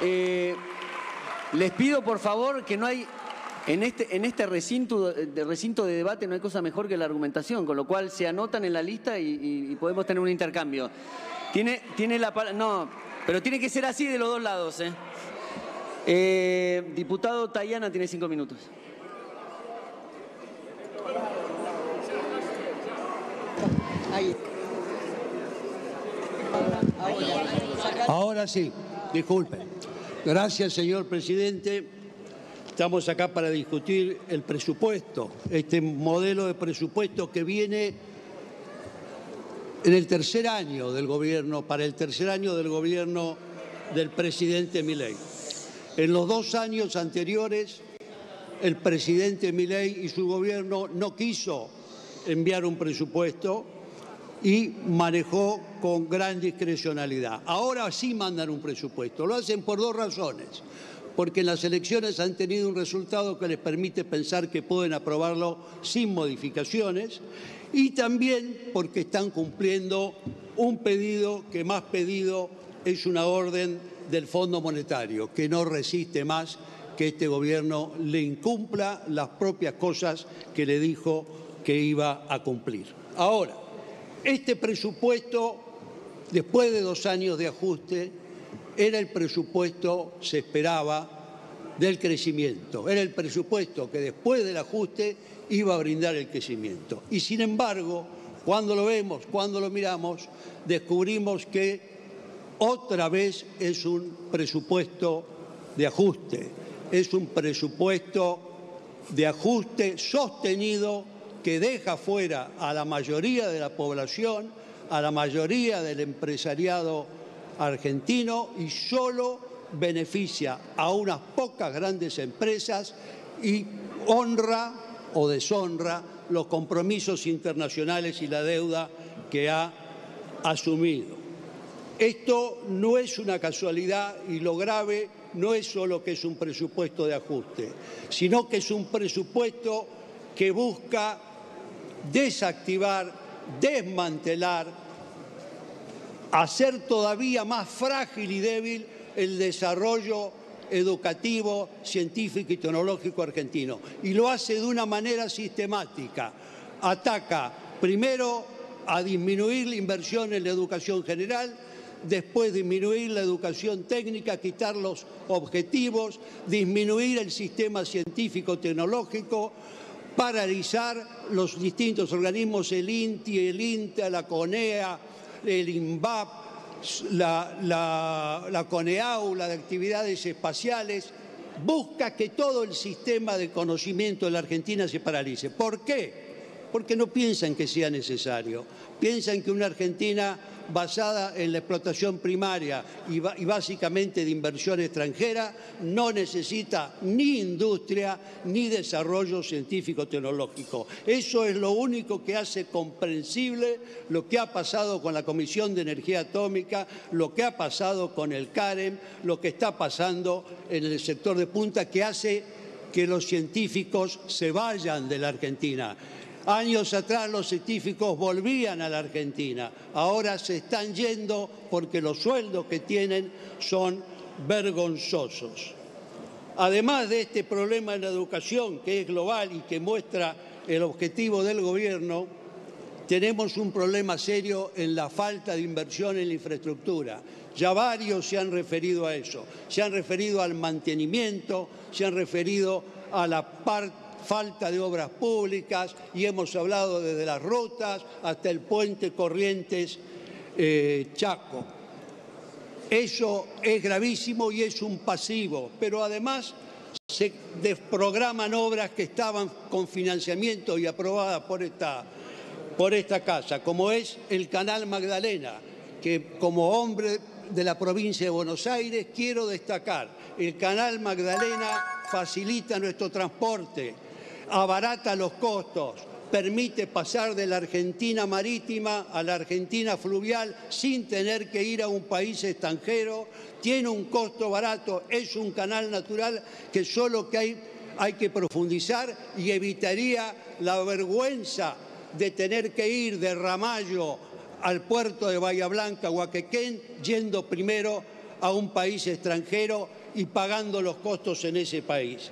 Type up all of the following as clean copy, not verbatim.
Les pido, por favor, que no hay... En este recinto de debate no hay cosa mejor que la argumentación, con lo cual se anotan en la lista y podemos tener un intercambio. Tiene la palabra... No, pero tiene que ser así de los dos lados, ¿eh? Diputado Tayana tiene 5 minutos. Ahí. Ahora sí, disculpen. Gracias, señor presidente. Estamos acá para discutir el presupuesto, este modelo de presupuesto que viene en el tercer año del gobierno, para el tercer año del gobierno del presidente Milei. En los 2 años anteriores, el presidente Milei y su gobierno no quiso enviar un presupuesto y manejó con gran discrecionalidad. Ahora sí mandan un presupuesto. Lo hacen por 2 razones. Porque en las elecciones han tenido un resultado que les permite pensar que pueden aprobarlo sin modificaciones, y también porque están cumpliendo un pedido que más pedido es una orden del Fondo Monetario, que no resiste más que este gobierno le incumpla las propias cosas que le dijo que iba a cumplir. Ahora, este presupuesto, después de 2 años de ajuste, era el presupuesto, se esperaba, del crecimiento. Era el presupuesto que después del ajuste iba a brindar el crecimiento. Y sin embargo, cuando lo vemos, cuando lo miramos, descubrimos que otra vez es un presupuesto de ajuste. Es un presupuesto de ajuste sostenido que deja fuera a la mayoría de la población, a la mayoría del empresariado argentino, y solo beneficia a unas pocas grandes empresas y honra o deshonra los compromisos internacionales y la deuda que ha asumido. Esto no es una casualidad, y lo grave no es solo que es un presupuesto de ajuste, sino que es un presupuesto que busca desactivar, desmantelar, hacer todavía más frágil y débil el desarrollo educativo, científico y tecnológico argentino. Y lo hace de una manera sistemática. Ataca primero a disminuir la inversión en la educación general, después disminuir la educación técnica, quitar los objetivos, disminuir el sistema científico-tecnológico, paralizar los distintos organismos, el INTI, el INTA, la CONEA, el INVAP, la CONEAU, la de actividades espaciales. Busca que todo el sistema de conocimiento de la Argentina se paralice. ¿Por qué? Porque no piensan que sea necesario. Piensan que una Argentina basada en la explotación primaria y básicamente de inversión extranjera no necesita ni industria ni desarrollo científico-tecnológico. Eso es lo único que hace comprensible lo que ha pasado con la Comisión de Energía Atómica, lo que ha pasado con el CAREM, lo que está pasando en el sector de punta, que hace que los científicos se vayan de la Argentina. Años atrás los científicos volvían a la Argentina, ahora se están yendo porque los sueldos que tienen son vergonzosos. Además de este problema en la educación, que es global y que muestra el objetivo del gobierno, tenemos un problema serio en la falta de inversión en la infraestructura. Ya varios se han referido a eso, se han referido al mantenimiento, se han referido a la falta de obras públicas, y hemos hablado desde las rutas hasta el puente Corrientes-Chaco. Eso es gravísimo y es un pasivo, pero además se desprograman obras que estaban con financiamiento y aprobadas por esta casa, como es el Canal Magdalena, que como hombre de la provincia de Buenos Aires quiero destacar: el Canal Magdalena facilita nuestro transporte, abarata los costos, permite pasar de la Argentina marítima a la Argentina fluvial sin tener que ir a un país extranjero, tiene un costo barato, es un canal natural que solo hay que profundizar, y evitaría la vergüenza de tener que ir de Ramallo al puerto de Bahía Blanca, Huaquequén, yendo primero a un país extranjero y pagando los costos en ese país.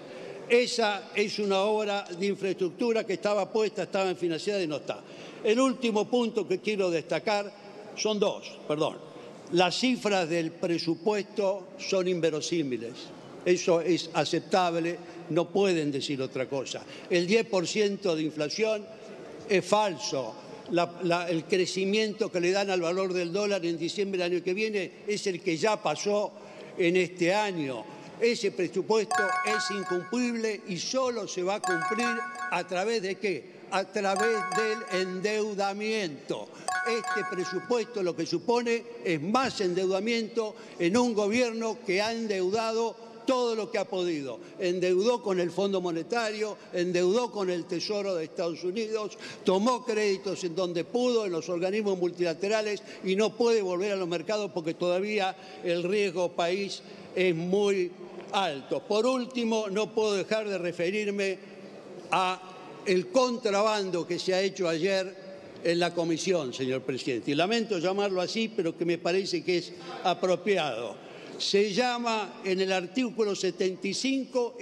Esa es una obra de infraestructura que estaba puesta, estaba financiada y no está. El último punto que quiero destacar son dos, Las cifras del presupuesto son inverosímiles. Eso es aceptable, no pueden decir otra cosa. El 10% de inflación es falso. El crecimiento que le dan al valor del dólar en diciembre del año que viene es el que ya pasó en este año. Ese presupuesto es incumplible y solo se va a cumplir ¿a través de qué? A través del endeudamiento. Este presupuesto lo que supone es más endeudamiento en un gobierno que ha endeudado todo lo que ha podido. Endeudó con el Fondo Monetario, endeudó con el Tesoro de Estados Unidos, tomó créditos en donde pudo, en los organismos multilaterales, y no puede volver a los mercados porque todavía el riesgo país es muy alto. Por último, no puedo dejar de referirme a el contrabando que se ha hecho ayer en la comisión, señor presidente. Y lamento llamarlo así, pero que me parece que es apropiado. Se llama en el artículo 75,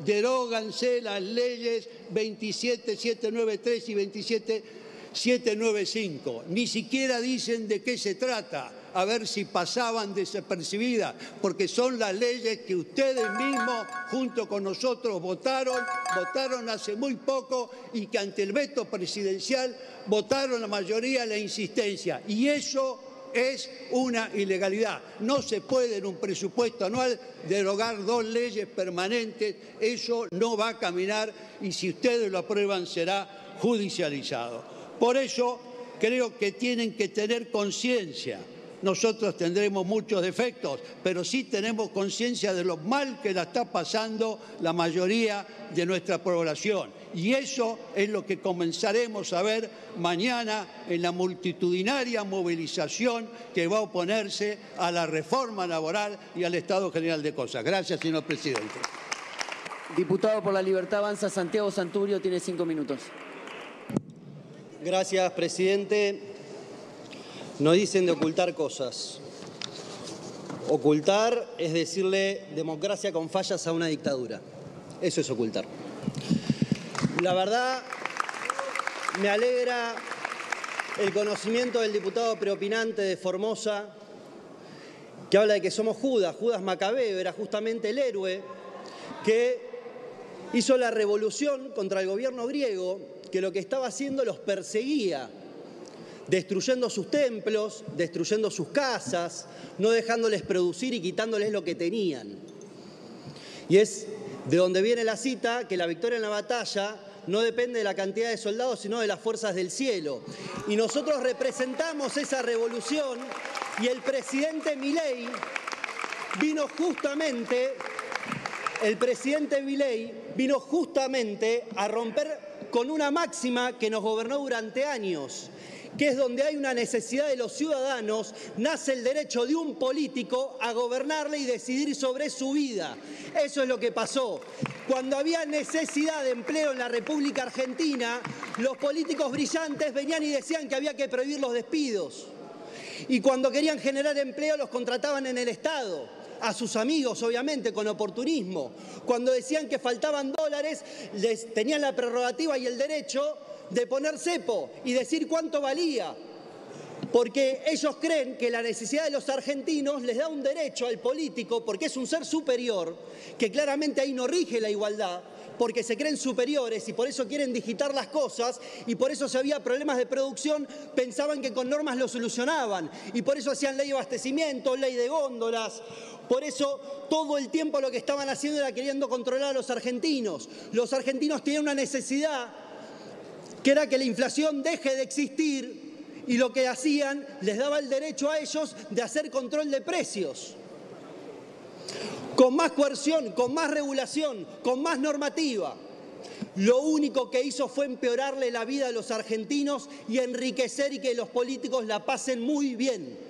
deróganse las leyes 27793 y 27795. Ni siquiera dicen de qué se trata, a ver si pasaban desapercibidas, porque son las leyes que ustedes mismos, junto con nosotros, votaron hace muy poco y que ante el veto presidencial votaron la mayoría la insistencia. Y eso es una ilegalidad. No se puede en un presupuesto anual derogar dos leyes permanentes. Eso no va a caminar y si ustedes lo aprueban será judicializado. Por eso creo que tienen que tener conciencia. Nosotros tendremos muchos defectos, pero sí tenemos conciencia de lo mal que la está pasando la mayoría de nuestra población. Y eso es lo que comenzaremos a ver mañana en la multitudinaria movilización que va a oponerse a la reforma laboral y al estado general de cosas. Gracias, señor presidente. Diputado por la Libertad Avanza, Santiago Santurio, tiene 5 minutos. Gracias, presidente. Nos dicen de ocultar cosas. Ocultar es decirle democracia con fallas a una dictadura. Eso es ocultar. La verdad, me alegra el conocimiento del diputado preopinante de Formosa, que habla de que somos Judas. Judas Macabeo era justamente el héroe que hizo la revolución contra el gobierno griego, que lo que estaba haciendo los perseguía, destruyendo sus templos, destruyendo sus casas, no dejándoles producir y quitándoles lo que tenían. Y es de donde viene la cita, que la victoria en la batalla no depende de la cantidad de soldados, sino de las fuerzas del cielo. Y nosotros representamos esa revolución y el presidente Milei vino justamente a romper con una máxima que nos gobernó durante años, que es donde hay una necesidad de los ciudadanos, nace el derecho de un político a gobernarle y decidir sobre su vida. Eso es lo que pasó. Cuando había necesidad de empleo en la República Argentina, los políticos brillantes venían y decían que había que prohibir los despidos. Y cuando querían generar empleo, los contrataban en el Estado. A sus amigos, obviamente, con oportunismo. Cuando decían que faltaban dólares, les tenían la prerrogativa y el derecho de poner cepo y decir cuánto valía, porque ellos creen que la necesidad de los argentinos les da un derecho al político, porque es un ser superior, que claramente ahí no rige la igualdad, porque se creen superiores y por eso quieren digitar las cosas, y por eso si había problemas de producción pensaban que con normas lo solucionaban, y por eso hacían ley de abastecimiento, ley de góndolas. Por eso todo el tiempo lo que estaban haciendo era queriendo controlar a los argentinos. Los argentinos tenían una necesidad, que era que la inflación deje de existir, y lo que hacían les daba el derecho a ellos de hacer control de precios. Con más coerción, con más regulación, con más normativa. Lo único que hizo fue empeorarle la vida a los argentinos y enriquecer y que los políticos la pasen muy bien.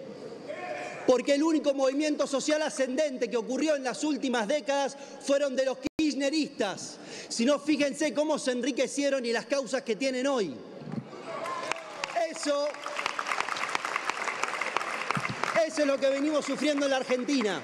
Porque el único movimiento social ascendente que ocurrió en las últimas décadas fueron de los kirchneristas. Si no, fíjense cómo se enriquecieron y las causas que tienen Eso es lo que venimos sufriendo en la Argentina,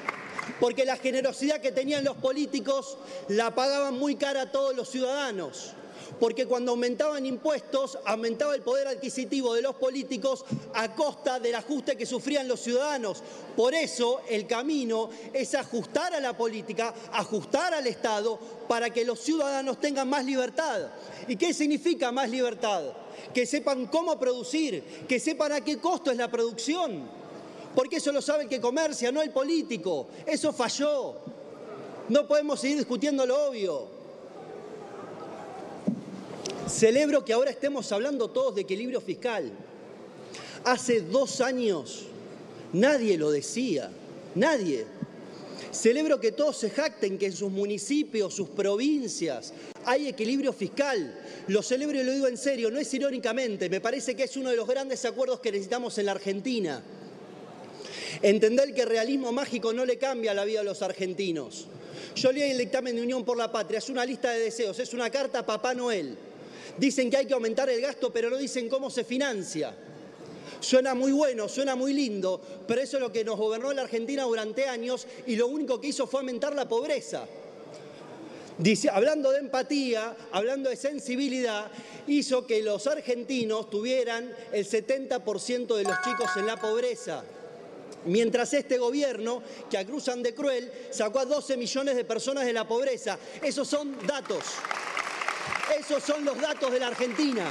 porque la generosidad que tenían los políticos la pagaban muy cara a todos los ciudadanos. Porque cuando aumentaban impuestos, aumentaba el poder adquisitivo de los políticos a costa del ajuste que sufrían los ciudadanos. Por eso el camino es ajustar a la política, ajustar al Estado, para que los ciudadanos tengan más libertad. ¿Y qué significa más libertad? Que sepan cómo producir, que sepan a qué costo es la producción. Porque eso lo sabe el que comercia, no el político. Eso falló. No podemos seguir discutiendo lo obvio. Celebro que ahora estemos hablando todos de equilibrio fiscal. Hace 2 años nadie lo decía, nadie. Celebro que todos se jacten que en sus municipios, sus provincias, hay equilibrio fiscal. Lo celebro y lo digo en serio, no es irónicamente. Me parece que es uno de los grandes acuerdos que necesitamos en la Argentina. Entender que el realismo mágico no le cambia la vida a los argentinos. Yo leí el dictamen de Unión por la Patria, es una lista de deseos, es una carta a Papá Noel. Dicen que hay que aumentar el gasto, pero no dicen cómo se financia. Suena muy bueno, suena muy lindo, pero eso es lo que nos gobernó la Argentina durante años y lo único que hizo fue aumentar la pobreza. Hablando de empatía, hablando de sensibilidad, hizo que los argentinos tuvieran el 70% de los chicos en la pobreza. Mientras este gobierno, que acusan de cruel, sacó a 12 millones de personas de la pobreza. Esos son datos. Esos son los datos de la Argentina.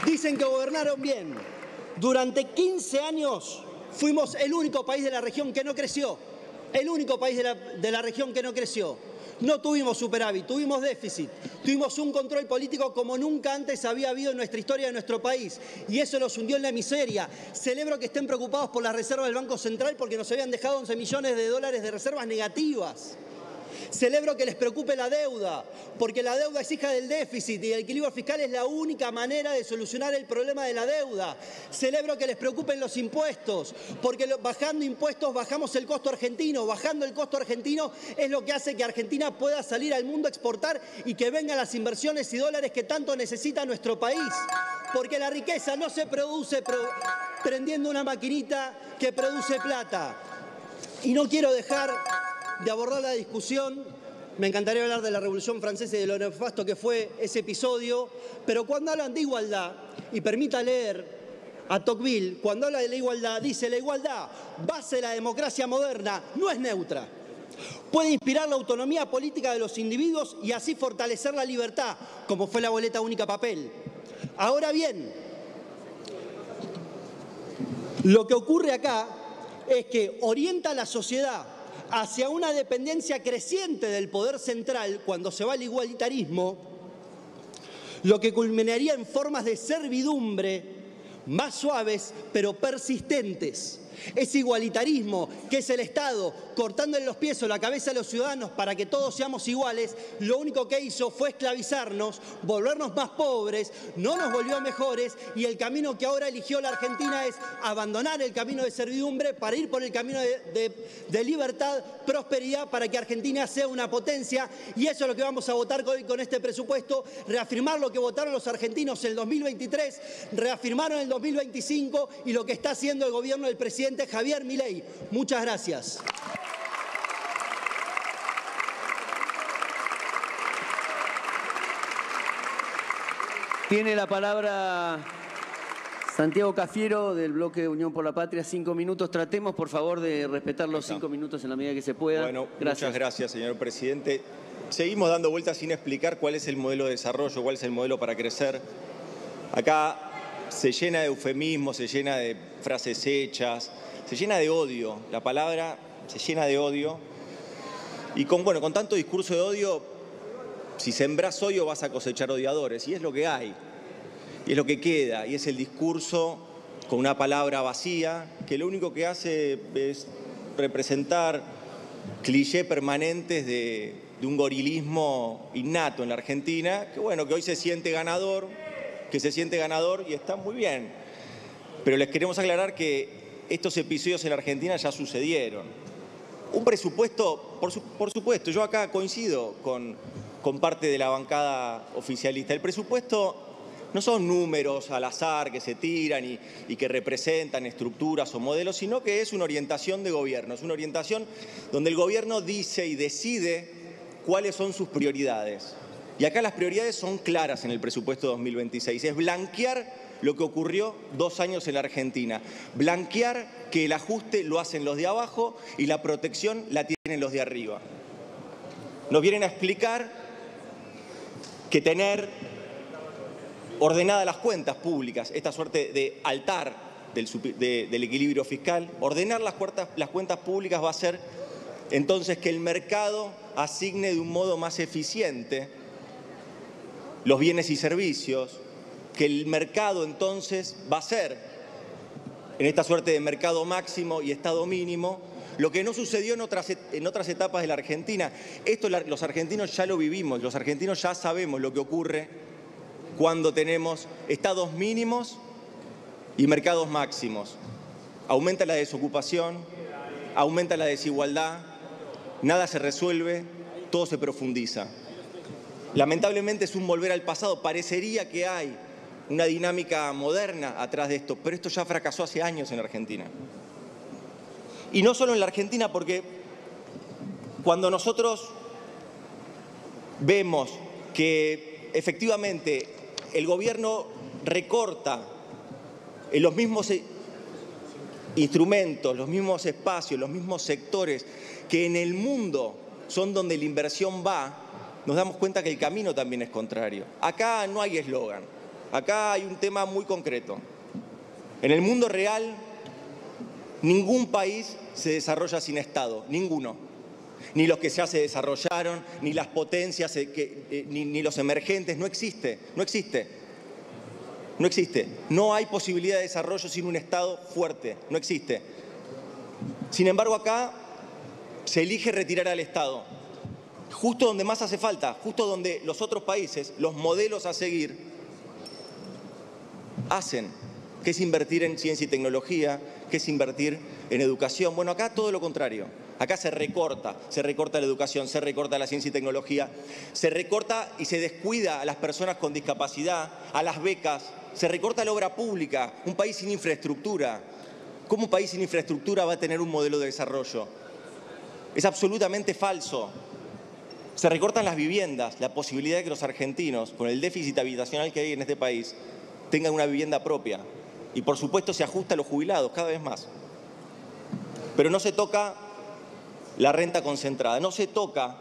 Dicen que gobernaron bien. Durante 15 años fuimos el único país de la región que no creció. El único país de la región que no creció. No tuvimos superávit, tuvimos déficit. Tuvimos un control político como nunca antes había habido en nuestra historia de nuestro país. Y eso nos hundió en la miseria. Celebro que estén preocupados por las reservas del Banco Central porque nos habían dejado 11 millones de dólares de reservas negativas. Celebro que les preocupe la deuda, porque la deuda es hija del déficit y el equilibrio fiscal es la única manera de solucionar el problema de la deuda. Celebro que les preocupen los impuestos, porque bajando impuestos bajamos el costo argentino. Bajando el costo argentino es lo que hace que Argentina pueda salir al mundo a exportar y que vengan las inversiones y dólares que tanto necesita nuestro país. Porque la riqueza no se produce prendiendo una maquinita que produce plata. Y no quiero dejar de abordar la discusión, me encantaría hablar de la Revolución Francesa y de lo nefasto que fue ese episodio, pero cuando hablan de igualdad, y permita leer a Tocqueville, cuando habla de la igualdad, dice: la igualdad, base de la democracia moderna, no es neutra. Puede inspirar la autonomía política de los individuos y así fortalecer la libertad, como fue la boleta única papel. Ahora bien, lo que ocurre acá es que orienta a la sociedad hacia una dependencia creciente del poder central cuando se va al igualitarismo, lo que culminaría en formas de servidumbre más suaves pero persistentes. Ese igualitarismo, que es el Estado cortándole los pies o la cabeza a los ciudadanos para que todos seamos iguales, lo único que hizo fue esclavizarnos, volvernos más pobres, no nos volvió mejores, y el camino que ahora eligió la Argentina es abandonar el camino de servidumbre para ir por el camino de libertad, prosperidad, para que Argentina sea una potencia. Y eso es lo que vamos a votar hoy con este presupuesto: reafirmar lo que votaron los argentinos en el 2023, reafirmaron en el 2025 y lo que está haciendo el gobierno del presidente Javier Milei. Muchas gracias. Tiene la palabra Santiago Cafiero, del bloque Unión por la Patria. 5 minutos. Tratemos, por favor, de respetar los 5 minutos en la medida que se pueda. Bueno, muchas gracias, señor presidente. Seguimos dando vueltas sin explicar cuál es el modelo de desarrollo, cuál es el modelo para crecer. Acá se llena de eufemismos, se llena de frases hechas, se llena de odio. La palabra se llena de odio. Y con tanto discurso de odio, si sembrás odio vas a cosechar odiadores. Y es lo que hay. Y es lo que queda. Y es el discurso con una palabra vacía que lo único que hace es representar clichés permanentes de un gorilismo innato en la Argentina, que hoy se siente ganador, y está muy bien. Pero les queremos aclarar que estos episodios en la Argentina ya sucedieron. Un presupuesto, por supuesto, yo acá coincido con parte de la bancada oficialista. El presupuesto no son números al azar que se tiran y que representan estructuras o modelos, sino que es una orientación de gobierno, es una orientación donde el gobierno dice y decide cuáles son sus prioridades. Y acá las prioridades son claras en el presupuesto 2026, es blanquear lo que ocurrió 2 años en la Argentina, blanquear que el ajuste lo hacen los de abajo y la protección la tienen los de arriba. Nos vienen a explicar que tener ordenadas las cuentas públicas, esta suerte de altar del equilibrio fiscal, ordenar las cuentas públicas va a hacer entonces que el mercado asigne de un modo más eficiente los bienes y servicios, que el mercado entonces va a ser, en esta suerte de mercado máximo y estado mínimo, lo que no sucedió en otras etapas de la Argentina. Esto los argentinos ya lo vivimos, los argentinos ya sabemos lo que ocurre cuando tenemos estados mínimos y mercados máximos. Aumenta la desocupación, aumenta la desigualdad, nada se resuelve, todo se profundiza. Lamentablemente es un volver al pasado, parecería que hay una dinámica moderna atrás de esto, pero esto ya fracasó hace años en la Argentina. Y no solo en la Argentina, porque cuando nosotros vemos que efectivamente el gobierno recorta en los mismos instrumentos, los mismos espacios, los mismos sectores que en el mundo son donde la inversión va, nos damos cuenta que el camino también es contrario. Acá no hay eslogan, acá hay un tema muy concreto. En el mundo real, ningún país se desarrolla sin Estado, ninguno. Ni los que ya se desarrollaron, ni las potencias, ni los emergentes, no existe, no existe. No existe. No hay posibilidad de desarrollo sin un Estado fuerte, no existe. Sin embargo, acá se elige retirar al Estado, justo donde más hace falta, justo donde los otros países, los modelos a seguir, hacen, que es invertir en ciencia y tecnología, que es invertir en educación. Bueno, acá todo lo contrario. Acá se recorta la educación, se recorta la ciencia y tecnología, se recorta y se descuida a las personas con discapacidad, a las becas, se recorta la obra pública, un país sin infraestructura. ¿Cómo un país sin infraestructura va a tener un modelo de desarrollo? Es absolutamente falso. Se recortan las viviendas, la posibilidad de que los argentinos, con el déficit habitacional que hay en este país, tengan una vivienda propia. Y por supuesto se ajusta a los jubilados cada vez más. Pero no se toca la renta concentrada, no se toca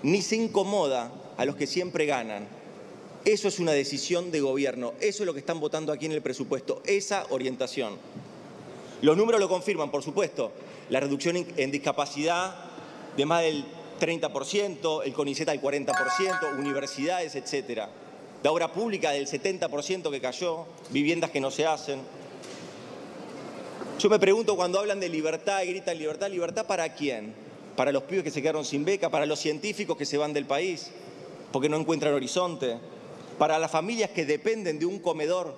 ni se incomoda a los que siempre ganan. Eso es una decisión de gobierno, eso es lo que están votando aquí en el presupuesto, esa orientación. Los números lo confirman, por supuesto, la reducción en discapacidad de más del 30%, el CONICET al 40%, universidades, etcétera. La obra pública del 70% que cayó, viviendas que no se hacen. Yo me pregunto cuando hablan de libertad y gritan libertad, ¿libertad para quién? ¿Para los pibes que se quedaron sin beca? ¿Para los científicos que se van del país porque no encuentran horizonte? ¿Para las familias que dependen de un comedor?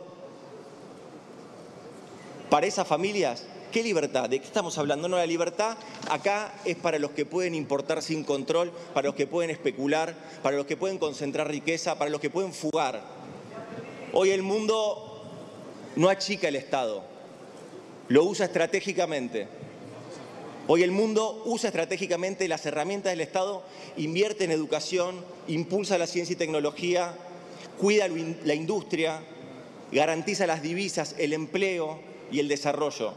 ¿Para esas familias? ¿Qué libertad? ¿De qué estamos hablando? No, la libertad acá es para los que pueden importar sin control, para los que pueden especular, para los que pueden concentrar riqueza, para los que pueden fugar. Hoy el mundo no achica el Estado, lo usa estratégicamente. Hoy el mundo usa estratégicamente las herramientas del Estado, invierte en educación, impulsa la ciencia y tecnología, cuida la industria, garantiza las divisas, el empleo y el desarrollo.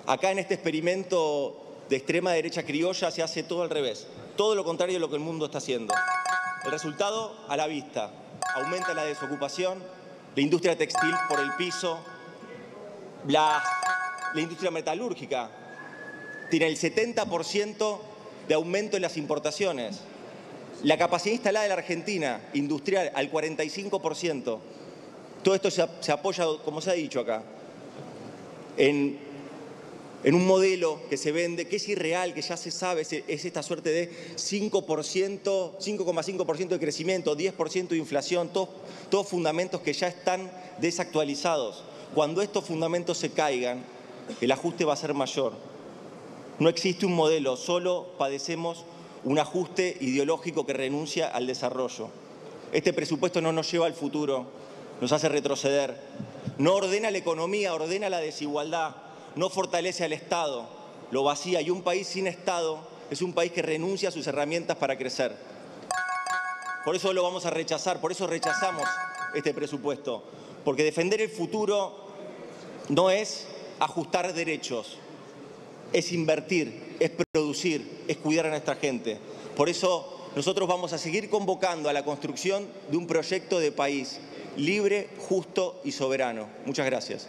Acá en este experimento de extrema derecha criolla se hace todo al revés, todo lo contrario de lo que el mundo está haciendo. El resultado a la vista, aumenta la desocupación, la industria textil por el piso, la industria metalúrgica tiene el 70% de aumento en las importaciones, la capacidad instalada de la Argentina industrial al 45%. Todo esto se apoya, como se ha dicho acá, en un modelo que se vende, que es irreal, que ya se sabe, es esta suerte de 5,5% de crecimiento, 10% de inflación, todos fundamentos que ya están desactualizados. Cuando estos fundamentos se caigan, el ajuste va a ser mayor. No existe un modelo, solo padecemos un ajuste ideológico que renuncia al desarrollo. Este presupuesto no nos lleva al futuro, nos hace retroceder. No ordena la economía, ordena la desigualdad. No fortalece al Estado, lo vacía. Y un país sin Estado es un país que renuncia a sus herramientas para crecer. Por eso lo vamos a rechazar, por eso rechazamos este presupuesto. Porque defender el futuro no es ajustar derechos, es invertir, es producir, es cuidar a nuestra gente. Por eso nosotros vamos a seguir convocando a la construcción de un proyecto de país libre, justo y soberano. Muchas gracias.